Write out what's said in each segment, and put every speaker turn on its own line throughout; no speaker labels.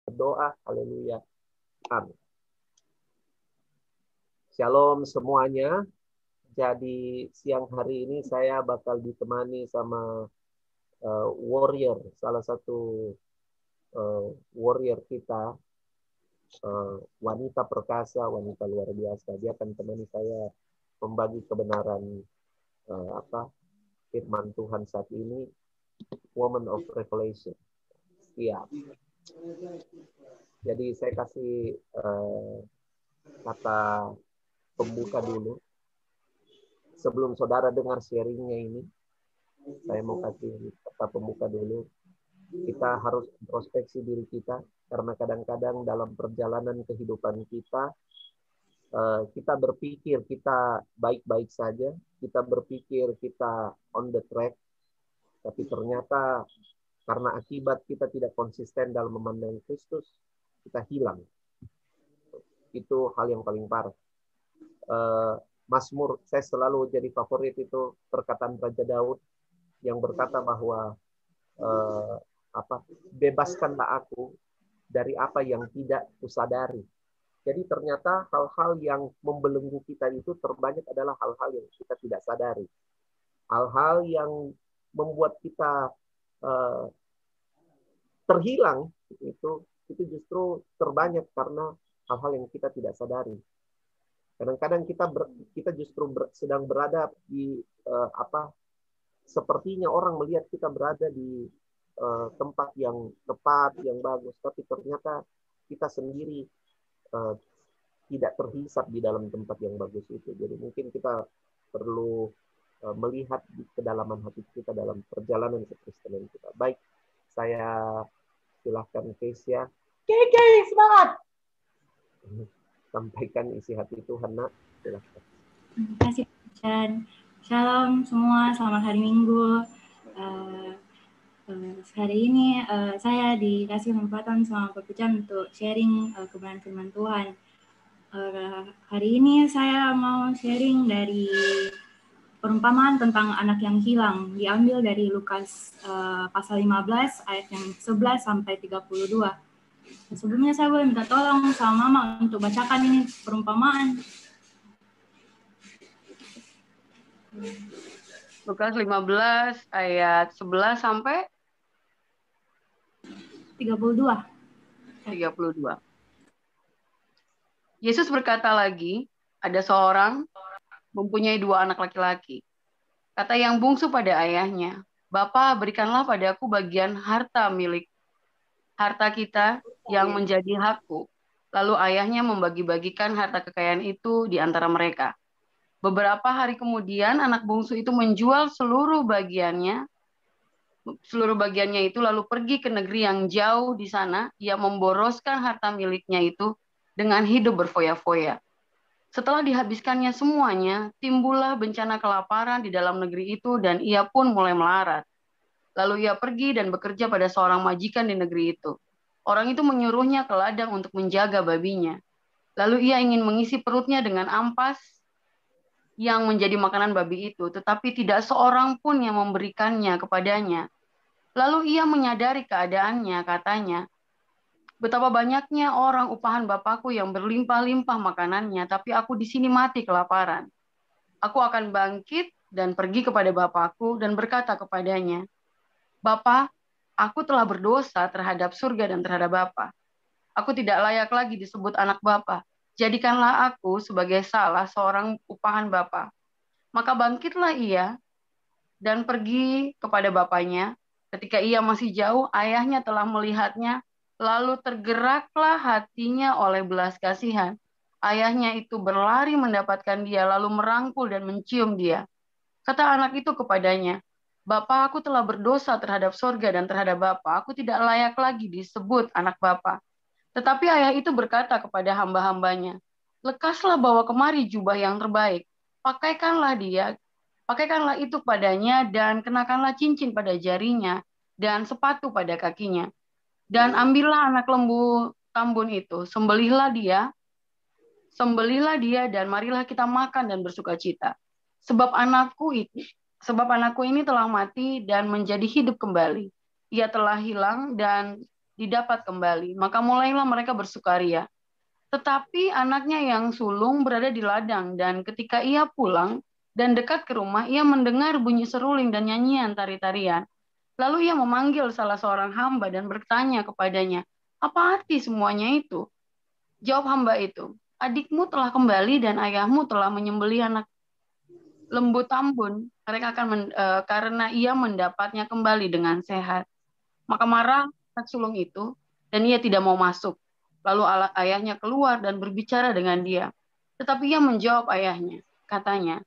berdoa. Haleluya. Amin. Shalom semuanya. Jadi siang hari ini saya bakal ditemani sama warrior, salah satu warrior kita, wanita perkasa, wanita luar biasa. Dia akan temani saya membagi kebenaran firman Tuhan saat ini, Woman of Revelation. Iya. Jadi saya kasih kata pembuka dulu. Sebelum saudara dengar sharingnya ini, saya mau kasih kata pembuka dulu. Kita harus introspeksi diri kita, karena kadang-kadang dalam perjalanan kehidupan kita, kita berpikir kita baik-baik saja, kita berpikir kita on the track, tapi ternyata karena akibat kita tidak konsisten dalam memandang Kristus, kita hilang. Itu hal yang paling parah. Mazmur, saya selalu jadi favorit itu perkataan Raja Daud yang berkata bahwa bebaskanlah aku dari apa yang tidak kusadari. Jadi ternyata hal-hal yang membelenggu kita itu terbanyak adalah hal-hal yang kita tidak sadari. Hal-hal yang membuat kita terhilang itu justru terbanyak karena hal-hal yang kita tidak sadari. Kadang-kadang kita justru sedang berada di sepertinya orang melihat kita berada di tempat yang tepat, yang bagus, tapi ternyata kita sendiri tidak terhisap di dalam tempat yang bagus itu. Jadi mungkin kita perlu melihat di kedalaman hati kita dalam perjalanan kekristenan kita. Baik, saya silahkan Kesia.
Oke, semangat.
Sampaikan isi hati Tuhan, nak. Silahkan.
Terima kasih, Chan. Shalom semua, selamat hari Minggu. Hari ini saya dikasih kesempatan sama Pak Chan untuk sharing kebenaran firman Tuhan. Hari ini saya mau sharing dari perumpamaan tentang anak yang hilang, diambil dari Lukas pasal 15 ayat yang 11 sampai 32. Sebelumnya saya boleh minta tolong sama Mama untuk bacakan ini perumpamaan.
Lukas 15 ayat 11 sampai
32.
Yesus berkata lagi, ada seorang mempunyai 2 anak laki-laki. Kata yang bungsu pada ayahnya, "Bapa, berikanlah padaku bagian harta kita yang menjadi hakku." Lalu ayahnya membagi-bagikan harta kekayaan itu di antara mereka. Beberapa hari kemudian anak bungsu itu menjual seluruh bagiannya itu lalu pergi ke negeri yang jauh. Di sana ia memboroskan harta miliknya itu dengan hidup berfoya-foya. Setelah dihabiskannya semuanya, timbullah bencana kelaparan di dalam negeri itu dan ia pun mulai melarat. Lalu ia pergi dan bekerja pada seorang majikan di negeri itu. Orang itu menyuruhnya ke ladang untuk menjaga babinya. Lalu ia ingin mengisi perutnya dengan ampas yang menjadi makanan babi itu, tetapi tidak seorang pun yang memberikannya kepadanya. Lalu ia menyadari keadaannya, katanya, "Betapa banyaknya orang upahan Bapakku yang berlimpah-limpah makanannya, tapi aku di sini mati kelaparan. Aku akan bangkit dan pergi kepada Bapakku dan berkata kepadanya, Bapa, aku telah berdosa terhadap surga dan terhadap Bapa. Aku tidak layak lagi disebut anak Bapa. Jadikanlah aku sebagai salah seorang upahan Bapa." Maka bangkitlah ia dan pergi kepada bapaknya. Ketika ia masih jauh, ayahnya telah melihatnya, lalu tergeraklah hatinya oleh belas kasihan. Ayahnya itu berlari mendapatkan dia, lalu merangkul dan mencium dia. Kata anak itu kepadanya, "Bapa, aku telah berdosa terhadap sorga dan terhadap Bapa. Aku tidak layak lagi disebut anak Bapa." Tetapi ayah itu berkata kepada hamba-hambanya, "Lekaslah bawa kemari jubah yang terbaik. Pakaikanlah itu padanya dan kenakanlah cincin pada jarinya dan sepatu pada kakinya. Dan ambillah anak lembu tambun itu, sembelihlah dia dan marilah kita makan dan bersukacita. Sebab anakku ini telah mati dan menjadi hidup kembali. Ia telah hilang dan didapat kembali. Maka mulailah mereka bersukaria. Tetapi anaknya yang sulung berada di ladang, dan ketika ia pulang dan dekat ke rumah, ia mendengar bunyi seruling dan nyanyian tari-tarian. Lalu ia memanggil salah seorang hamba dan bertanya kepadanya, "Apa arti semuanya itu?" Jawab hamba itu, "Adikmu telah kembali dan ayahmu telah menyembelih anak lembu tambun. Mereka akan karena ia mendapatnya kembali dengan sehat." Maka marah anak sulung itu, dan ia tidak mau masuk. Lalu ayahnya keluar dan berbicara dengan dia. Tetapi ia menjawab ayahnya, katanya,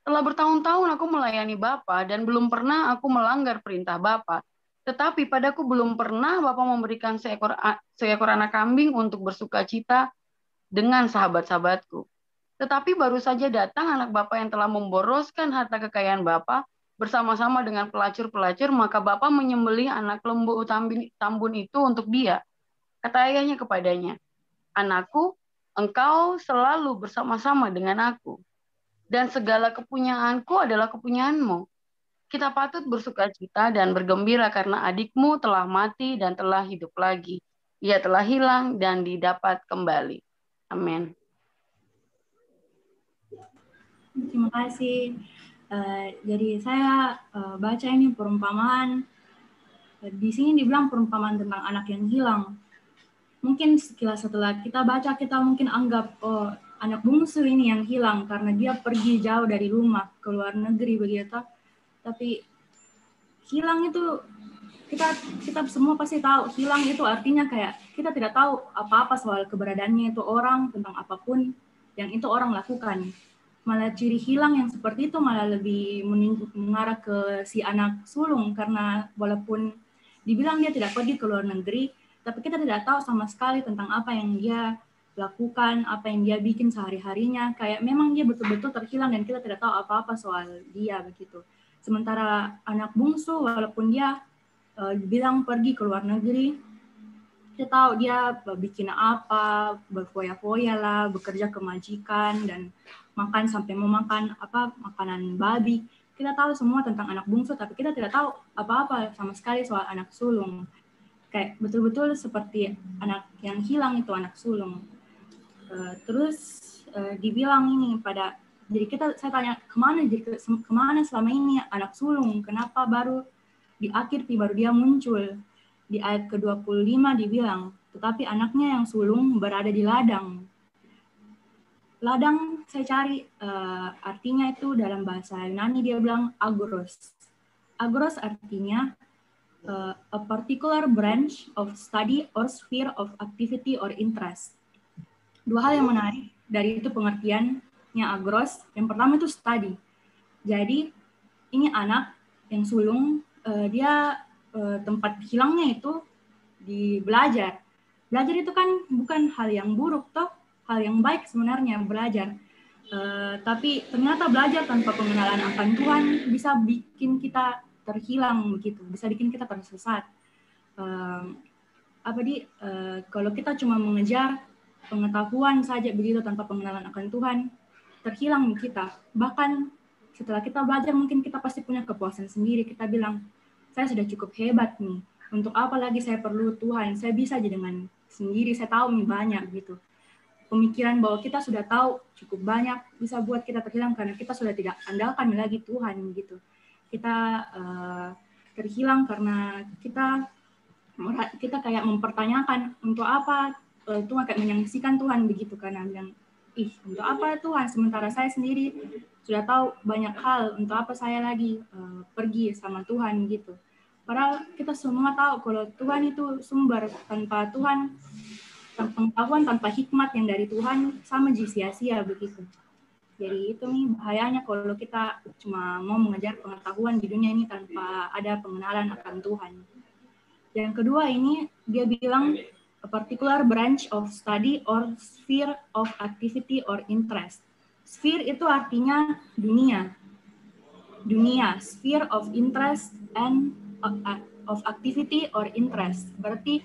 "Telah bertahun-tahun aku melayani Bapa dan belum pernah aku melanggar perintah Bapa. Tetapi padaku belum pernah Bapa memberikan seekor anak kambing untuk bersukacita dengan sahabat-sahabatku. Tetapi baru saja datang anak Bapa yang telah memboroskan harta kekayaan Bapa bersama-sama dengan pelacur-pelacur, maka Bapa menyembelih anak lembu tambun itu untuk dia." Kata ayahnya kepadanya, "Anakku, engkau selalu bersama-sama dengan aku, dan segala kepunyaanku adalah kepunyaanmu. Kita patut bersukacita dan bergembira karena adikmu telah mati dan telah hidup lagi. Ia telah hilang dan didapat kembali." Amin.
Terima kasih. Jadi saya baca ini perumpamaan. Di sini dibilang perumpamaan tentang anak yang hilang. Mungkin setelah kita baca, kita mungkin anggap, oh, anak bungsu ini yang hilang karena dia pergi jauh dari rumah ke luar negeri begitu. Tapi hilang itu kita semua pasti tahu, hilang itu artinya kayak kita tidak tahu apa-apa soal keberadaannya itu orang, tentang apapun yang itu orang lakukan. Malah ciri hilang yang seperti itu malah lebih mengarah ke si anak sulung, karena walaupun dibilang dia tidak pergi ke luar negeri, tapi kita tidak tahu sama sekali tentang apa yang dia lakukan, apa yang dia bikin sehari-harinya. Kayak memang dia betul-betul terhilang dan kita tidak tahu apa-apa soal dia begitu. Sementara anak bungsu, walaupun dia bilang pergi ke luar negeri, kita tahu dia bikin apa, berfoya-foya lah, bekerja ke majikan, dan makan sampai mau makan makanan babi. Kita tahu semua tentang anak bungsu, tapi kita tidak tahu apa-apa sama sekali soal anak sulung. Kayak betul-betul seperti anak yang hilang itu anak sulung. Terus dibilang ini jadi saya tanya, kemana selama ini anak sulung? Kenapa baru di akhir baru dia muncul? Di ayat ke-25 dibilang, tetapi anaknya yang sulung berada di ladang. Ladang saya cari artinya itu dalam bahasa Yunani dia bilang agoros. Agoros artinya a particular branch of study or sphere of activity or interest. Dua hal yang menarik dari itu pengertiannya agoros. Yang pertama itu study. Jadi ini anak yang sulung, dia tempat hilangnya itu di belajar. Belajar itu kan bukan hal yang buruk toh, hal yang baik sebenarnya belajar. Tapi ternyata belajar tanpa pengenalan akan Tuhan bisa bikin kita terhilang begitu, bisa bikin kita tersesat. Kalau kita cuma mengejar pengetahuan saja begitu tanpa pengenalan akan Tuhan, terhilang kita. Bahkan setelah kita belajar mungkin kita pasti punya kepuasan sendiri. Kita bilang, saya sudah cukup hebat nih. Untuk apa lagi saya perlu Tuhan? Saya bisa aja dengan sendiri. Saya tahu nih banyak gitu. Pemikiran bahwa kita sudah tahu cukup banyak bisa buat kita terhilang karena kita sudah tidak andalkan lagi Tuhan gitu. Kita terhilang karena kita kayak mempertanyakan untuk apa Tuhan, kayak menyaksikan Tuhan begitu, karena bilang, untuk apa Tuhan, sementara saya sendiri sudah tahu banyak hal, untuk apa saya lagi pergi sama Tuhan gitu. Padahal kita semua tahu kalau Tuhan itu sumber, tanpa Tuhan, tanpa pengetahuan, tanpa hikmat yang dari Tuhan, sama sia-sia begitu. Jadi itu nih bahayanya kalau kita cuma mau mengejar pengetahuan di dunia ini tanpa ada pengenalan akan Tuhan. Yang kedua ini dia bilang a particular branch of study or sphere of activity or interest. Sphere itu artinya dunia. Dunia, sphere of interest and of activity or interest. Berarti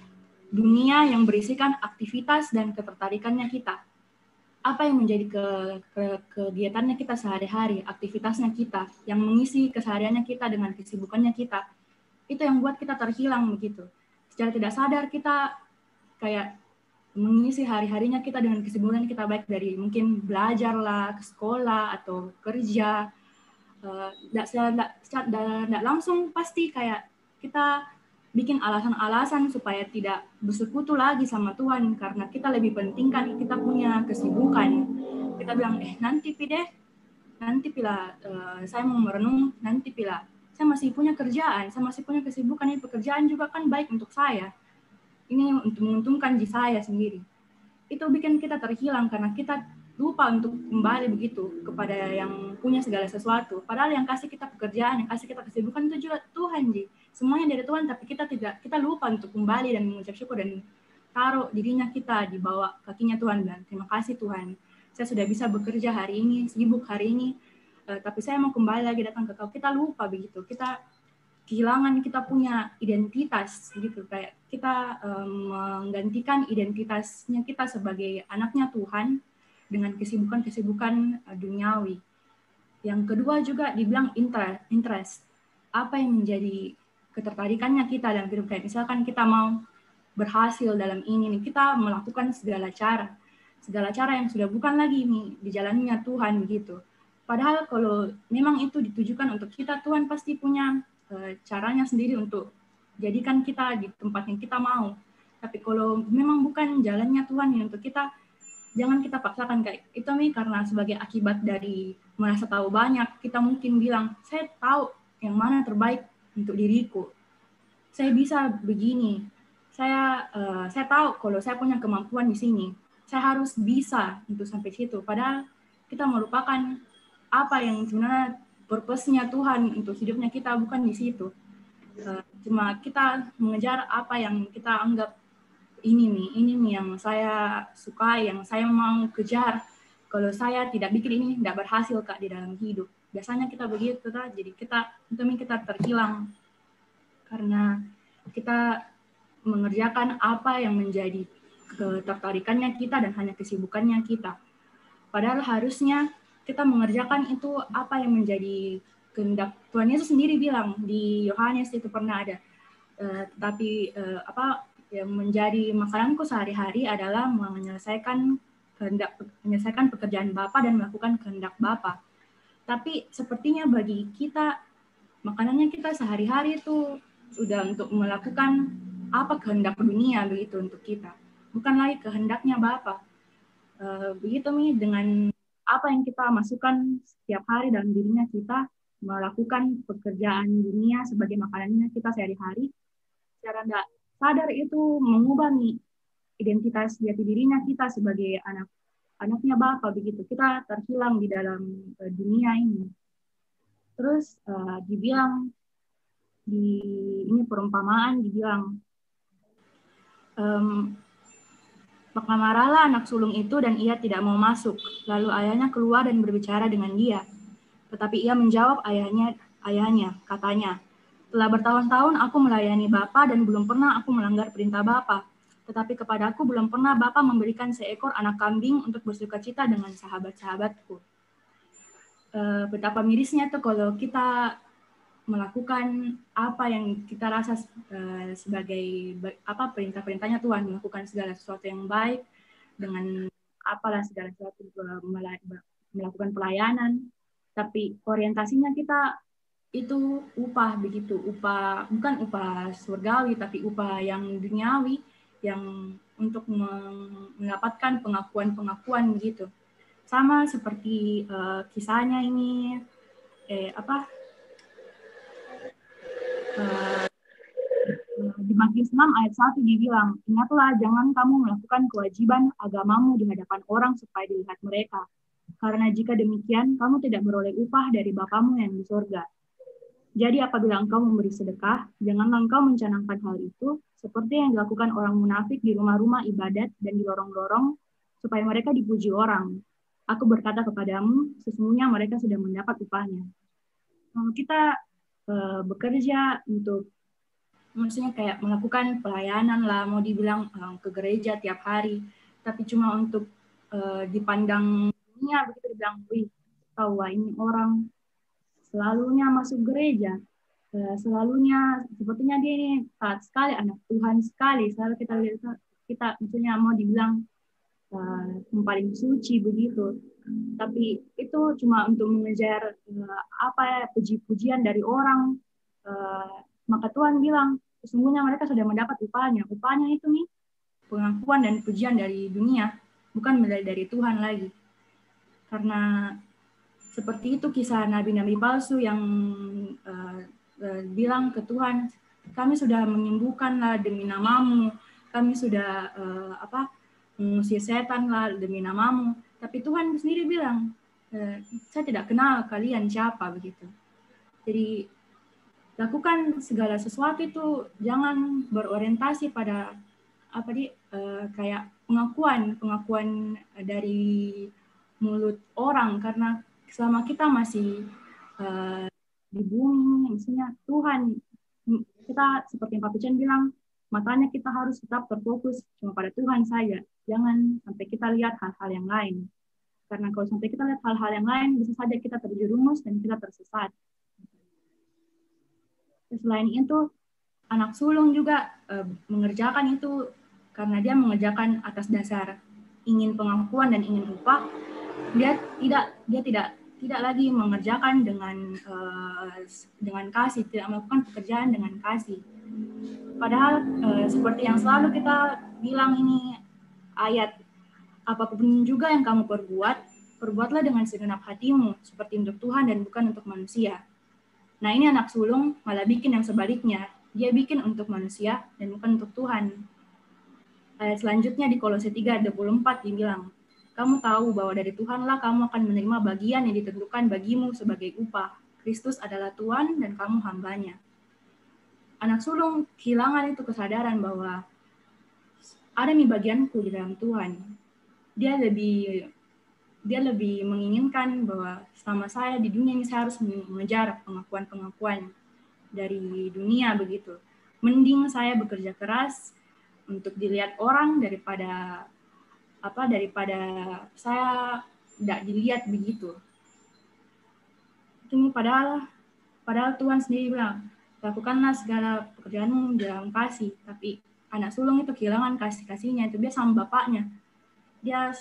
dunia yang berisikan aktivitas dan ketertarikannya kita. Apa yang menjadi kegiatannya kita sehari-hari, aktivitasnya kita, yang mengisi kesehariannya kita dengan kesibukannya kita, itu yang buat kita terhilang begitu. secara tidak sadar kita kayak mengisi hari-harinya kita dengan kesibukan kita, baik dari mungkin belajar lah, ke sekolah atau kerja. Tidak langsung pasti kayak kita bikin alasan-alasan supaya tidak bersekutu lagi sama Tuhan, karena kita lebih pentingkan kita punya kesibukan. Kita bilang, nanti pila saya mau merenung, nanti pila saya masih punya kerjaan, saya masih punya kesibukan, ini pekerjaan juga kan baik untuk saya. Ini untuk menguntungkan diri saya sendiri. Itu bikin kita terhilang karena kita lupa untuk kembali begitu kepada yang punya segala sesuatu. Padahal yang kasih kita pekerjaan, yang kasih kita kesibukan itu juga Tuhan, Ji. Semuanya dari Tuhan, tapi kita lupa untuk kembali dan mengucap syukur dan taruh dirinya kita di bawah kakinya Tuhan, dan terima kasih Tuhan, saya sudah bisa bekerja hari ini, sibuk hari ini, tapi saya mau kembali lagi datang ke Kau. Kita lupa begitu, kita kehilangan kita punya identitas gitu, kayak kita menggantikan identitasnya kita sebagai anaknya Tuhan dengan kesibukan-kesibukan duniawi. Yang kedua juga dibilang interest. Apa yang menjadi ketertarikannya kita dalam hidup, kayak misalkan kita mau berhasil dalam ini nih, kita melakukan segala cara yang sudah bukan lagi nih dijalaninya Tuhan gitu. Padahal kalau memang itu ditujukan untuk kita, Tuhan pasti punya caranya sendiri untuk jadikan kita di tempat yang kita mau. Tapi kalau memang bukan jalannya Tuhan yang untuk kita, jangan kita paksakan kayak itu nih, karena sebagai akibat dari merasa tahu banyak, kita mungkin bilang, saya tahu yang mana terbaik untuk diriku. Saya bisa begini. Saya tahu kalau saya punya kemampuan di sini. Saya harus bisa untuk sampai situ. Padahal kita melupakan apa yang sebenarnya purpose-nya Tuhan untuk hidupnya kita, bukan di situ. Cuma kita mengejar apa yang kita anggap ini nih yang saya suka, yang saya mau kejar. Kalau saya tidak bikin ini, tidak berhasil Kak di dalam hidup. Biasanya kita begitu, Kak. Jadi kita terhilang karena kita mengerjakan apa yang menjadi ketertarikannya kita dan hanya kesibukannya kita. Padahal harusnya kita mengerjakan itu apa yang menjadi kehendak Tuhan. Yesus sendiri bilang di Yohanes itu pernah ada, apa yang menjadi makananku sehari-hari adalah menyelesaikan pekerjaan Bapa dan melakukan kehendak Bapa. Tapi sepertinya bagi kita, makanannya kita sehari-hari itu sudah untuk melakukan apa kehendak dunia begitu untuk kita, bukan lagi kehendaknya Bapa. Begitu nih dengan apa yang kita masukkan setiap hari dalam dirinya kita, melakukan pekerjaan dunia sebagai makanannya kita sehari-hari, secara tidak sadar itu mengubah nih identitas jati dirinya kita sebagai anaknya Bapa begitu. Kita terhilang di dalam dunia ini. Terus dibilang di ini perumpamaan dibilang, maka marahlah anak sulung itu dan ia tidak mau masuk. Lalu ayahnya keluar dan berbicara dengan dia. Tetapi ia menjawab ayahnya, katanya, telah bertahun-tahun aku melayani Bapa dan belum pernah aku melanggar perintah Bapa. Tetapi kepadaku belum pernah Bapa memberikan seekor anak kambing untuk bersukacita dengan sahabat-sahabatku. Betapa mirisnya tuh kalau kita melakukan apa yang kita rasa sebagai apa perintah-perintahnya Tuhan, melakukan segala sesuatu yang baik dengan apalah segala sesuatu, melakukan pelayanan, tapi orientasinya kita itu upah begitu, bukan upah surgawi tapi upah yang duniawi, yang untuk mendapatkan pengakuan gitu. Sama seperti kisahnya ini di Matius 6 ayat 1 dibilang, ingatlah jangan kamu melakukan kewajiban agamamu di hadapan orang supaya dilihat mereka. Karena jika demikian, kamu tidak beroleh upah dari Bapamu yang di surga. Jadi apabila engkau memberi sedekah, janganlah engkau mencanangkan hal itu, seperti yang dilakukan orang munafik di rumah-rumah ibadat dan di lorong-lorong, supaya mereka dipuji orang. Aku berkata kepadamu, sesungguhnya mereka sudah mendapat upahnya. Kita bekerja untuk, maksudnya kayak melakukan pelayanan lah, mau dibilang ke gereja tiap hari, tapi cuma untuk dipandang dunia begitu, dibilang, wih, tahu ini orang selalunya masuk gereja, selalunya sepertinya dia ini taat sekali, anak Tuhan sekali. Selalu kita lihat, kita misalnya mau dibilang yang paling suci begitu, tapi itu cuma untuk mengejar puji-pujian dari orang. Maka Tuhan bilang sesungguhnya mereka sudah mendapat upahnya. Upahnya itu nih pengakuan dan pujian dari dunia, bukan dari Tuhan lagi. Karena seperti itu kisah nabi-nabi palsu yang bilang ke Tuhan, kami sudah menyembuhkanlah demi namamu, kami sudah mengusir setan lah demi namamu. Tapi Tuhan sendiri bilang, saya tidak kenal kalian siapa begitu. Jadi lakukan segala sesuatu itu jangan berorientasi pada kayak pengakuan dari mulut orang, karena selama kita masih di bumi, misalnya Tuhan, kita seperti yang Pak Pican bilang, makanya kita harus tetap terfokus cuma pada Tuhan saja. Jangan sampai kita lihat hal-hal yang lain. Karena kalau sampai kita lihat hal-hal yang lain, bisa saja kita terjerumus dan kita tersesat. Selain itu, anak sulung juga mengerjakan itu karena dia mengerjakan atas dasar ingin pengakuan dan ingin upah. Dia tidak lagi mengerjakan dengan kasih, tidak melakukan pekerjaan dengan kasih. Padahal seperti yang selalu kita bilang ini ayat, apapun juga yang kamu perbuatlah dengan segenap hatimu, seperti untuk Tuhan dan bukan untuk manusia. Nah ini anak sulung malah bikin yang sebaliknya, dia bikin untuk manusia dan bukan untuk Tuhan. Ayat selanjutnya di Kolose 3:24 dibilang, kamu tahu bahwa dari Tuhanlah kamu akan menerima bagian yang ditentukan bagimu sebagai upah. Kristus adalah Tuhan dan kamu hambanya. Anak sulung kehilangan itu kesadaran bahwa ada nih bagianku di dalam Tuhan. Dia lebih menginginkan bahwa selama saya di dunia ini saya harus mengejar pengakuan-pengakuan dari dunia begitu. Mending saya bekerja keras untuk dilihat orang daripada saya tidak dilihat begitu. Itu padahal Tuhan sendiri bilang, lakukanlah segala pekerjaanmu dalam kasih. Tapi anak sulung itu kehilangan kasihnya, itu dia sama bapaknya. Dia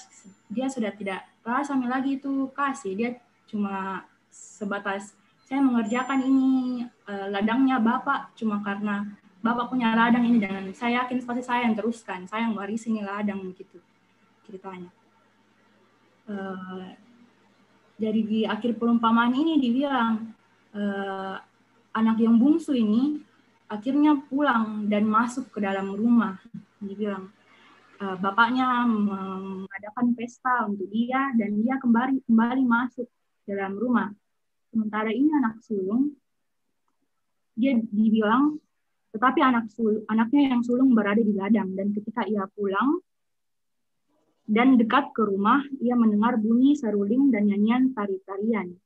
sudah tidak rasa lagi itu kasih. Dia cuma sebatas, saya mengerjakan ini ladangnya bapak cuma karena bapak punya ladang ini, dan saya yakin pasti saya yang teruskan, saya yang warisi ini ladang begitu ceritanya. Jadi di akhir perumpamaan ini dibilang anak yang bungsu ini akhirnya pulang dan masuk ke dalam rumah. Dibilang bapaknya mengadakan pesta untuk dia dan dia kembali masuk dalam rumah. Sementara ini anak sulung, dia dibilang, tetapi anaknya yang sulung berada di ladang, dan ketika ia pulang dan dekat ke rumah, ia mendengar bunyi seruling dan nyanyian tari-tarian.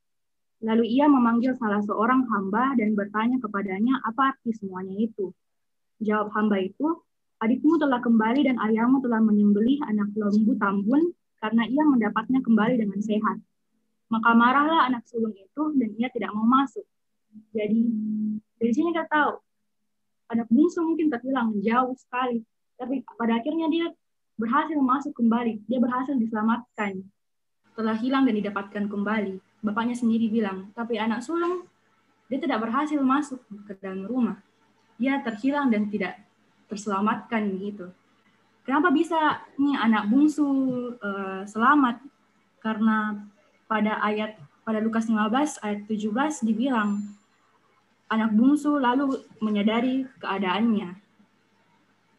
Lalu ia memanggil salah seorang hamba dan bertanya kepadanya apa arti semuanya itu. Jawab hamba itu, adikmu telah kembali dan ayahmu telah menyembelih anak lembu tambun karena ia mendapatnya kembali dengan sehat. Maka marahlah anak sulung itu dan ia tidak mau masuk. Jadi dari sini kita tahu anak bungsu mungkin terhilang jauh sekali, tapi pada akhirnya dia berhasil masuk kembali, dia berhasil diselamatkan. Setelah hilang dan didapatkan kembali, bapaknya sendiri bilang, tapi anak sulung dia tidak berhasil masuk ke dalam rumah. Dia terhilang dan tidak terselamatkan gitu. Kenapa bisa nih anak bungsu selamat? Karena pada Lukas 15 ayat 17 dibilang anak bungsu lalu menyadari keadaannya.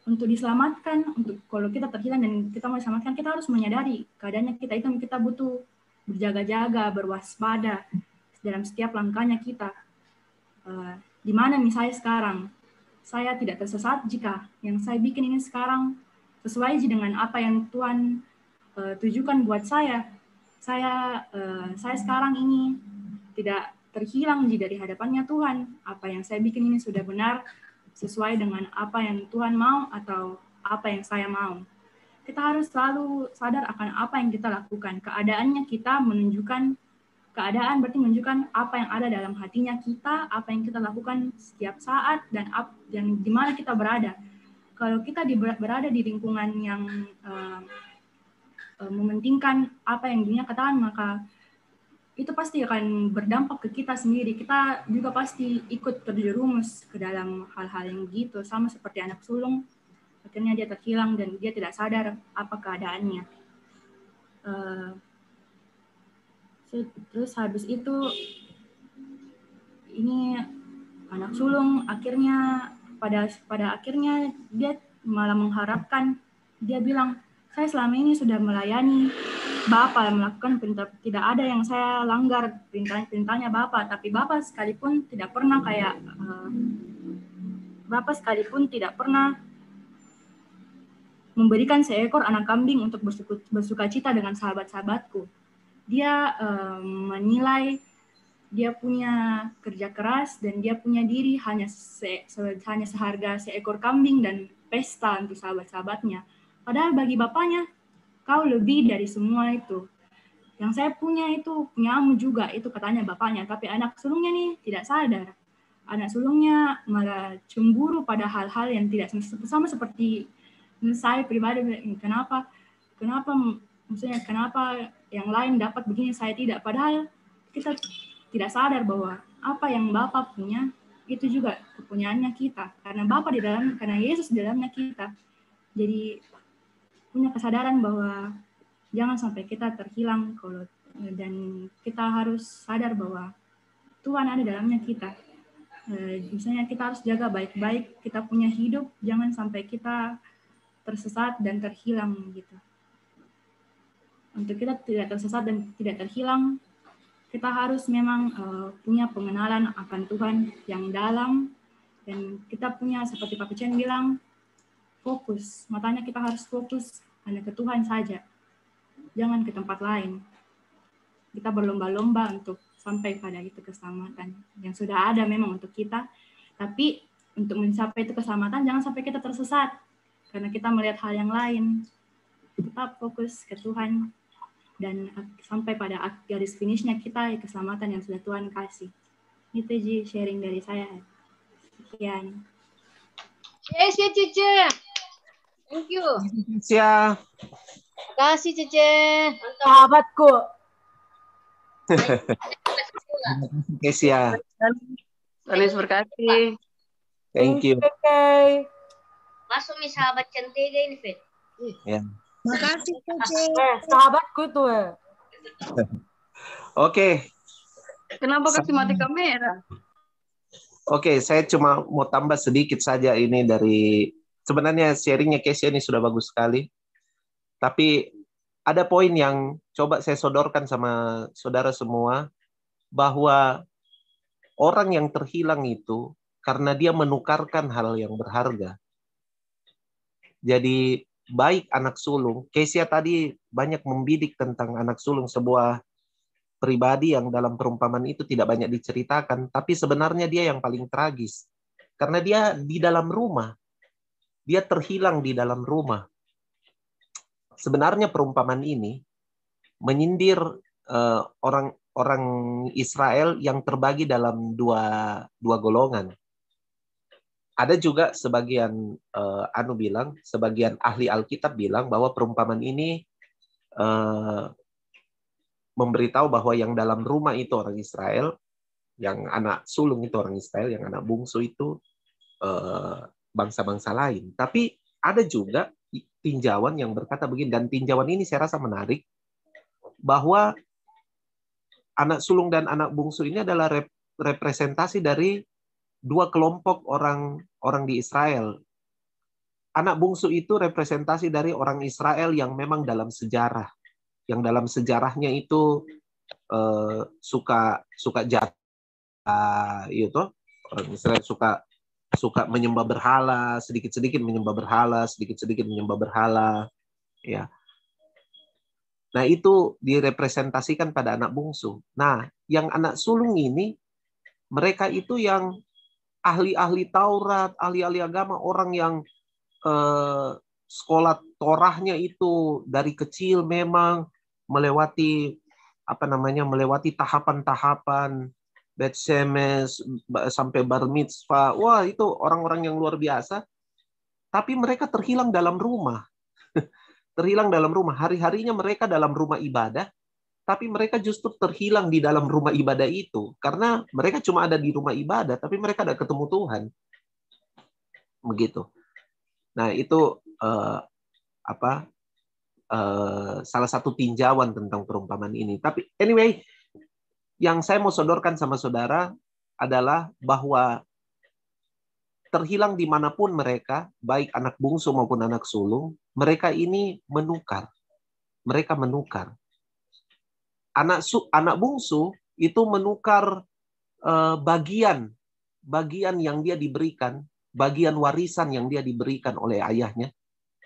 Untuk diselamatkan, kalau kita terhilang dan kita mau diselamatkan, kita harus menyadari keadaannya kita butuh berjaga-jaga, berwaspada dalam setiap langkahnya kita. Di mana misalnya sekarang, saya tidak tersesat jika yang saya bikin ini sekarang sesuai dengan apa yang Tuhan tujukan buat saya. Saya sekarang ini tidak terhilang dari hadapannya Tuhan. Apa yang saya bikin ini sudah benar, sesuai dengan apa yang Tuhan mau atau apa yang saya mau. Kita harus selalu sadar akan apa yang kita lakukan. Keadaannya kita menunjukkan keadaan berarti menunjukkan apa yang ada dalam hatinya kita, apa yang kita lakukan setiap saat, dan di mana kita berada. Kalau kita berada di lingkungan yang mementingkan apa yang dunia katakan, maka itu pasti akan berdampak ke kita sendiri. Kita juga pasti ikut terjerumus ke dalam hal-hal yang begitu, sama seperti anak sulung. Akhirnya dia terhilang dan dia tidak sadar apa keadaannya. Terus habis itu, ini anak sulung akhirnya pada akhirnya dia malah mengharapkan, dia bilang, saya selama ini sudah melayani Bapak, melakukan perintah, tidak ada yang saya langgar perintahnya Bapak, tapi Bapak sekalipun tidak pernah memberikan seekor anak kambing untuk bersukacita dengan sahabat-sahabatku. Dia menilai dia punya kerja keras dan dia punya diri hanya seharga seekor kambing dan pesta untuk sahabat-sahabatnya. Padahal bagi bapaknya, kau lebih dari semua itu. Yang saya punya itu punyamu juga, itu katanya bapaknya. Tapi anak sulungnya nih tidak sadar. Anak sulungnya malah cemburu pada hal-hal yang tidak sama seperti saya pribadi. Kenapa yang lain dapat begini, saya tidak. Padahal kita tidak sadar bahwa apa yang Bapa punya itu juga kepunyaannya kita, karena Bapa di dalam, karena Yesus di dalamnya kita. Jadi punya kesadaran bahwa jangan sampai kita terhilang, dan kita harus sadar bahwa Tuhan ada dalamnya kita. Misalnya kita harus jaga baik-baik kita punya hidup, jangan sampai kita tersesat dan terhilang gitu. Untuk kita tidak tersesat dan tidak terhilang, kita harus memang punya pengenalan akan Tuhan yang dalam, dan kita punya, seperti Pak Pucen bilang, fokus. Makanya kita harus fokus hanya ke Tuhan saja, jangan ke tempat lain. Kita berlomba-lomba untuk sampai pada itu keselamatan yang sudah ada memang untuk kita, tapi untuk mencapai itu keselamatan jangan sampai kita tersesat karena kita melihat hal yang lain. Tetap fokus ke Tuhan dan sampai pada garis finishnya kita keselamatan yang sudah Tuhan kasih. Itu Ji sharing dari saya. Sekian.
Yes, ya Cece. Thank you.
Siap.
Kasih Cece.
Sahabatku.
Oke, siap.
Tuhan berkati.
Thank you.
Okay.
Masuk nih sahabat cantik ini, Fit.
Ya.
Makasih Cece.
Sahabatku tuh.
Oke.
Kenapa kasih mati kamera?
Oke, saya cuma mau tambah sedikit saja ini dari, sebenarnya sharingnya Kesia ini sudah bagus sekali. Tapi ada poin yang coba saya sodorkan sama saudara semua, bahwa orang yang terhilang itu karena dia menukarkan hal yang berharga. Jadi baik anak sulung, Kesia tadi banyak membidik tentang anak sulung, sebuah pribadi yang dalam perumpamaan itu tidak banyak diceritakan, tapi sebenarnya dia yang paling tragis. Karena dia di dalam rumah, dia terhilang di dalam rumah. Sebenarnya perumpamaan ini menyindir orang Israel yang terbagi dalam dua golongan. Ada juga sebagian sebagian ahli Alkitab bilang bahwa perumpamaan ini memberitahu bahwa yang dalam rumah itu orang Israel, yang anak sulung itu orang Israel, yang anak bungsu itu bangsa-bangsa lain. Tapi ada juga tinjauan yang berkata begini, dan tinjauan ini saya rasa menarik, bahwa anak sulung dan anak bungsu ini adalah representasi dari dua kelompok orang di Israel. Anak bungsu itu representasi dari orang Israel yang memang dalam sejarah, yang dalam sejarahnya itu suka jatuh, itu orang Israel suka menyembah berhala, sedikit-sedikit menyembah berhala, ya. Nah, itu direpresentasikan pada anak bungsu. Nah, yang anak sulung ini, mereka itu yang ahli-ahli Taurat, ahli-ahli agama, orang yang sekolah Torahnya itu dari kecil memang melewati melewati tahapan-tahapan Bet Shemesh sampai bar mitzvah. Wah, itu orang-orang yang luar biasa. Tapi mereka terhilang dalam rumah. Terhilang dalam rumah. Hari-harinya mereka dalam rumah ibadah, tapi mereka justru terhilang di dalam rumah ibadah itu. Karena mereka cuma ada di rumah ibadah, tapi mereka tidak ketemu Tuhan. Begitu. Nah, itu salah satu tinjauan tentang perumpamaan ini. Tapi anyway, yang saya mau sodorkan sama saudara adalah bahwa terhilang dimanapun mereka, baik anak bungsu maupun anak sulung, mereka ini menukar. Mereka menukar. Anak bungsu itu menukar bagian yang dia diberikan, bagian warisan yang dia diberikan oleh ayahnya.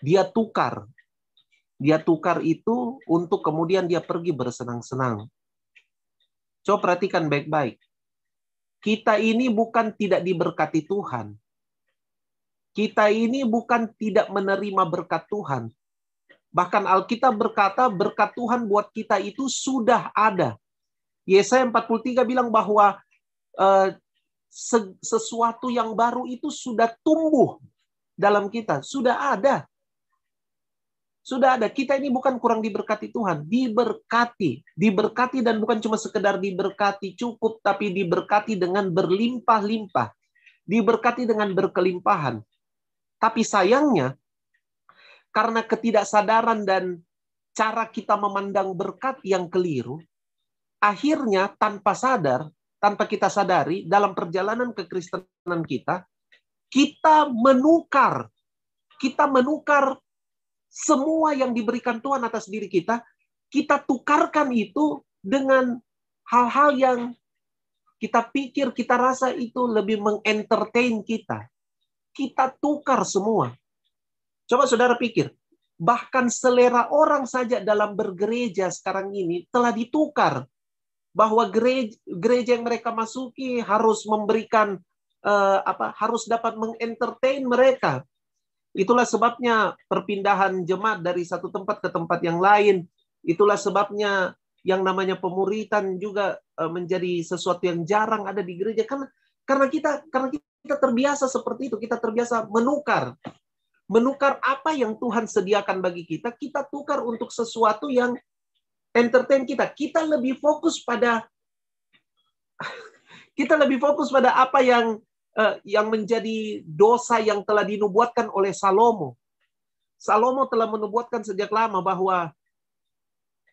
Dia tukar itu untuk kemudian dia pergi bersenang-senang. Coba perhatikan baik-baik. Kita ini bukan tidak diberkati Tuhan. Kita ini bukan tidak menerima berkat Tuhan. Bahkan Alkitab berkata berkat Tuhan buat kita itu sudah ada. Yesaya 43 bilang bahwa sesuatu yang baru itu sudah tumbuh dalam kita. Sudah ada. Sudah ada. Kita ini bukan kurang diberkati Tuhan. Diberkati. Diberkati dan bukan cuma sekedar diberkati cukup, tapi diberkati dengan berlimpah-limpah. Diberkati dengan berkelimpahan. Tapi sayangnya, karena ketidaksadaran dan cara kita memandang berkat yang keliru, akhirnya tanpa sadar, tanpa kita sadari, dalam perjalanan kekristenan kita menukar semua yang diberikan Tuhan atas diri kita tukarkan itu dengan hal-hal yang kita pikir, kita rasa itu lebih mengentertain kita. Kita tukar semua. Coba saudara pikir, bahkan selera orang saja dalam bergereja sekarang ini telah ditukar. Bahwa gereja yang mereka masuki harus memberikan harus dapat mengentertain mereka. Itulah sebabnya perpindahan jemaat dari satu tempat ke tempat yang lain. Itulah sebabnya yang namanya pemuritan juga menjadi sesuatu yang jarang ada di gereja. Karena kita terbiasa seperti itu. Kita terbiasa menukar. Menukar apa yang Tuhan sediakan bagi kita, kita tukar untuk sesuatu yang entertain kita. Kita lebih fokus pada apa yang menjadi dosa yang telah dinubuatkan oleh Salomo. Salomo telah menubuatkan sejak lama bahwa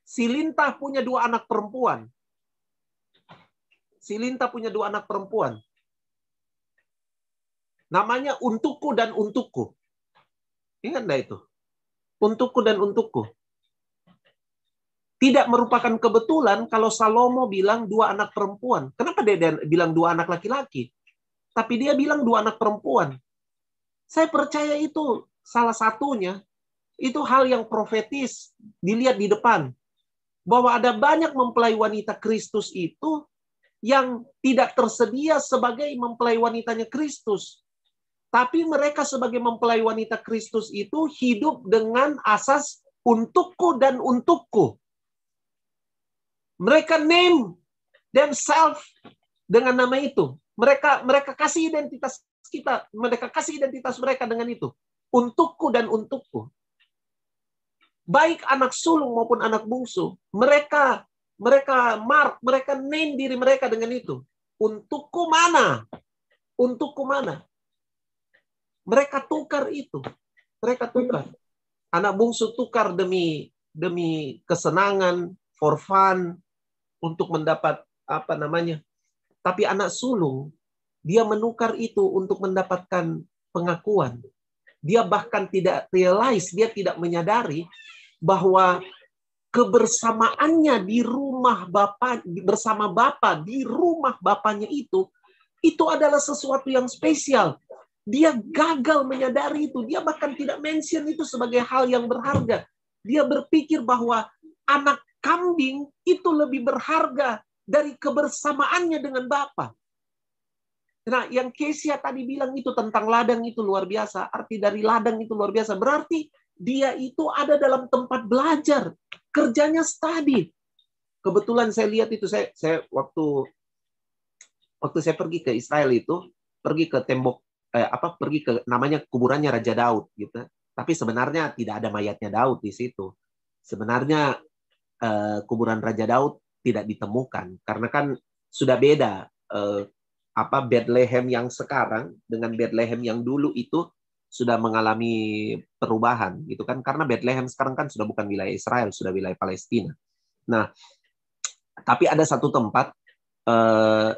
si Lintah punya 2 anak perempuan. Si Lintah punya 2 anak perempuan. Namanya Untukku dan Untukku. Ingat enggak itu? Untukku dan Untukku. Tidak merupakan kebetulan kalau Salomo bilang 2 anak perempuan. Kenapa dia bilang 2 anak laki-laki? Tapi dia bilang 2 anak perempuan. Saya percaya itu salah satunya, itu hal yang profetis dilihat di depan. Bahwa ada banyak mempelai wanita Kristus itu yang tidak tersedia sebagai mempelai wanitanya Kristus. Tapi mereka sebagai mempelai wanita Kristus itu hidup dengan asas untukku dan untukku. Mereka name themselves dengan nama itu. Mereka kasih identitas kita, mereka kasih identitas mereka dengan itu. Untukku dan untukku. Baik anak sulung maupun anak bungsu, mereka name diri mereka dengan itu. Untukku mana? Untukku mana? Mereka tukar itu. Mereka tukar. Anak bungsu tukar demi kesenangan, for fun, untuk mendapat tapi anak sulung, dia menukar itu untuk mendapatkan pengakuan. Dia bahkan tidak realize, dia tidak menyadari bahwa kebersamaannya di rumah Bapa, bersama Bapa di rumah Bapanya itu adalah sesuatu yang spesial. Dia gagal menyadari itu. Dia bahkan tidak mention itu sebagai hal yang berharga. Dia berpikir bahwa anak kambing itu lebih berharga dari kebersamaannya dengan Bapa. Nah, yang Kesia tadi bilang itu tentang ladang itu luar biasa. Arti dari ladang itu luar biasa. Berarti dia itu ada dalam tempat belajar. Kerjanya study. kebetulan saya lihat itu, saya waktu saya pergi ke Israel itu, pergi ke tembok pergi ke namanya kuburannya Raja Daud gitu. Tapi sebenarnya tidak ada mayatnya Daud di situ. Sebenarnya kuburan Raja Daud tidak ditemukan karena kan sudah beda Bethlehem yang sekarang dengan Bethlehem yang dulu itu sudah mengalami perubahan gitu kan, karena Bethlehem sekarang kan sudah bukan wilayah Israel, sudah wilayah Palestina. Nah, tapi ada satu tempat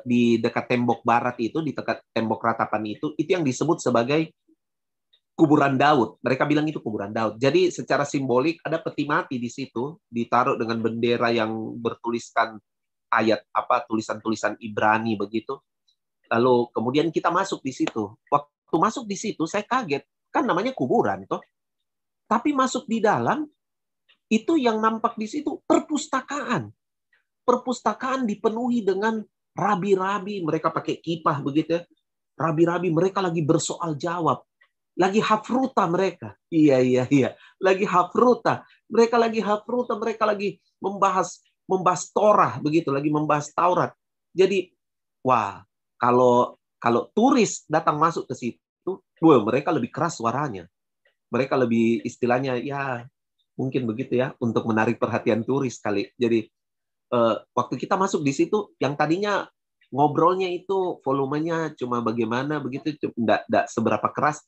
di dekat tembok barat itu, di dekat tembok ratapan itu yang disebut sebagai kuburan Daud. Mereka bilang itu kuburan Daud. Jadi secara simbolik ada peti mati di situ, ditaruh dengan bendera yang bertuliskan ayat tulisan-tulisan Ibrani begitu. Lalu kemudian kita masuk di situ. Waktu masuk di situ saya kaget, kan namanya kuburan toh. Tapi masuk di dalam itu yang nampak di situ perpustakaan. Perpustakaan dipenuhi dengan rabi-rabi, mereka pakai kipah begitu ya. Rabi-rabi mereka lagi bersoal jawab. Lagi hafruta mereka. Iya. Lagi hafruta. Mereka lagi membahas Torah begitu, lagi membahas Taurat. Jadi, wah, kalau turis datang masuk ke situ, mereka lebih keras suaranya. Mereka lebih istilahnya ya mungkin begitu ya, untuk menarik perhatian turis kali. Jadi waktu kita masuk di situ, yang tadinya ngobrolnya itu volumenya cuma bagaimana begitu, enggak seberapa keras.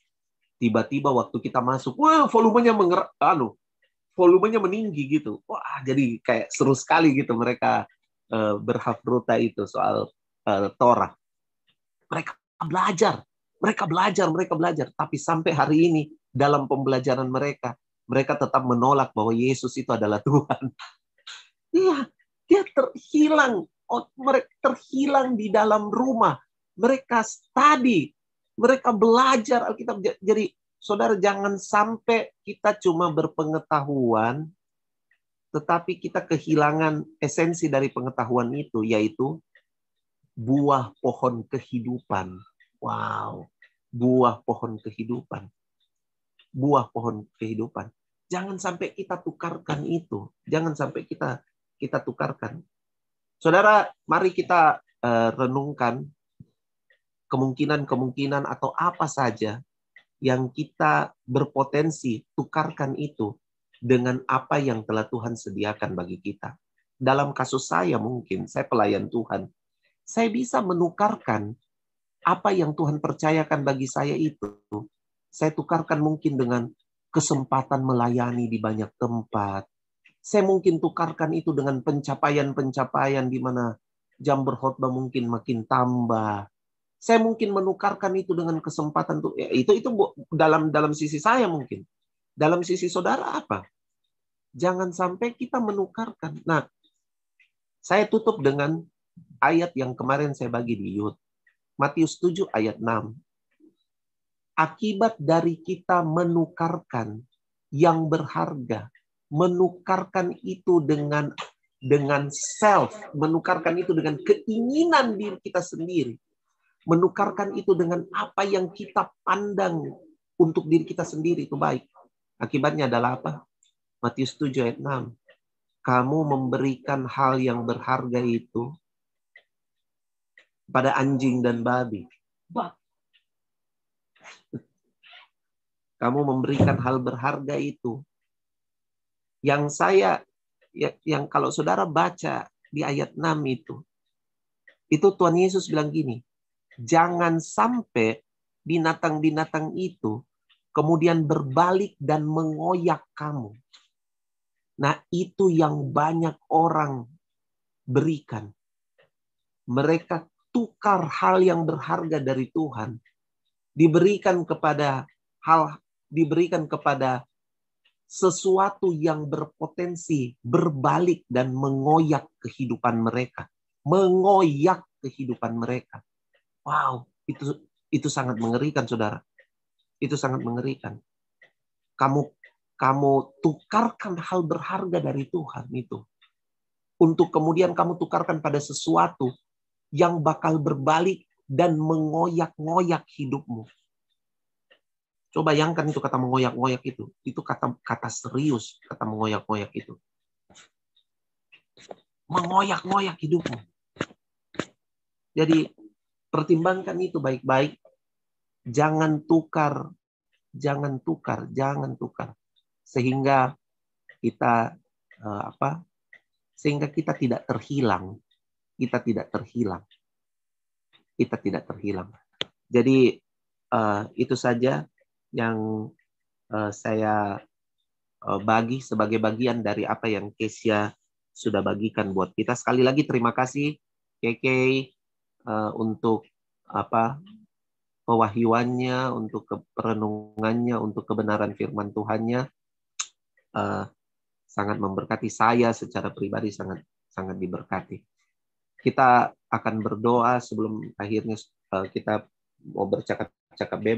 Tiba-tiba waktu kita masuk, volumenya volumenya meninggi gitu. Wah, jadi kayak seru sekali gitu mereka berhafruta itu soal Torah. Mereka belajar. Tapi sampai hari ini dalam pembelajaran mereka tetap menolak bahwa Yesus itu adalah Tuhan. Iya. Dia terhilang di dalam rumah. Mereka study, mereka belajar Alkitab. Jadi, saudara, jangan sampai kita cuma berpengetahuan, tetapi kita kehilangan esensi dari pengetahuan itu, yaitu buah pohon kehidupan. Wow, buah pohon kehidupan. Buah pohon kehidupan. Jangan sampai kita tukarkan itu. Jangan sampai kita tukarkan. Saudara, mari kita renungkan kemungkinan atau apa saja yang kita berpotensi tukarkan itu dengan apa yang telah Tuhan sediakan bagi kita. Dalam kasus saya mungkin, saya pelayan Tuhan. Saya bisa menukarkan apa yang Tuhan percayakan bagi saya itu. Saya tukarkan mungkin dengan kesempatan melayani di banyak tempat. Saya mungkin tukarkan itu dengan pencapaian-pencapaian di mana jam berkhotbah mungkin makin tambah. Saya mungkin menukarkan itu dengan kesempatan itu dalam sisi saya mungkin. Dalam sisi saudara apa? Jangan sampai kita menukarkan. Nah, saya tutup dengan ayat yang kemarin saya bagi di Youth. Matius 7 ayat 6. Akibat dari kita menukarkan yang berharga, menukarkan itu dengan self, menukarkan itu dengan keinginan diri kita sendiri, menukarkan itu dengan apa yang kita pandang untuk diri kita sendiri itu baik. Akibatnya adalah apa? Matius 7 ayat 6. Kamu memberikan hal yang berharga itu pada anjing dan babi. Kamu memberikan hal berharga itu. Yang kalau saudara baca di ayat 6 itu Tuhan Yesus bilang gini, jangan sampai binatang-binatang itu kemudian berbalik dan mengoyak kamu. Nah, itu yang banyak orang berikan. Mereka tukar hal yang berharga dari Tuhan, diberikan kepada sesuatu yang berpotensi berbalik dan mengoyak kehidupan mereka. Mengoyak kehidupan mereka. Wow, itu sangat mengerikan, saudara. Itu sangat mengerikan. Kamu tukarkan hal berharga dari Tuhan itu. Untuk kemudian kamu tukarkan pada sesuatu yang bakal berbalik dan mengoyak-ngoyak hidupmu. Coba bayangkan itu kata mengoyak-ngoyak itu. Itu kata serius, kata mengoyak-ngoyak itu. mengoyak-ngoyak hidupmu. Jadi pertimbangkan itu baik-baik. Jangan tukar. Sehingga kita sehingga kita tidak terhilang. Kita tidak terhilang. Jadi itu saja yang saya bagi sebagai bagian dari apa yang Kesia sudah bagikan buat kita. Sekali lagi terima kasih Keke untuk pewahyuannya, untuk perenungannya, untuk kebenaran firman Tuhannya. Sangat memberkati saya secara pribadi, sangat diberkati. Kita akan berdoa sebelum akhirnya kita mau bercakap-cakap bebas.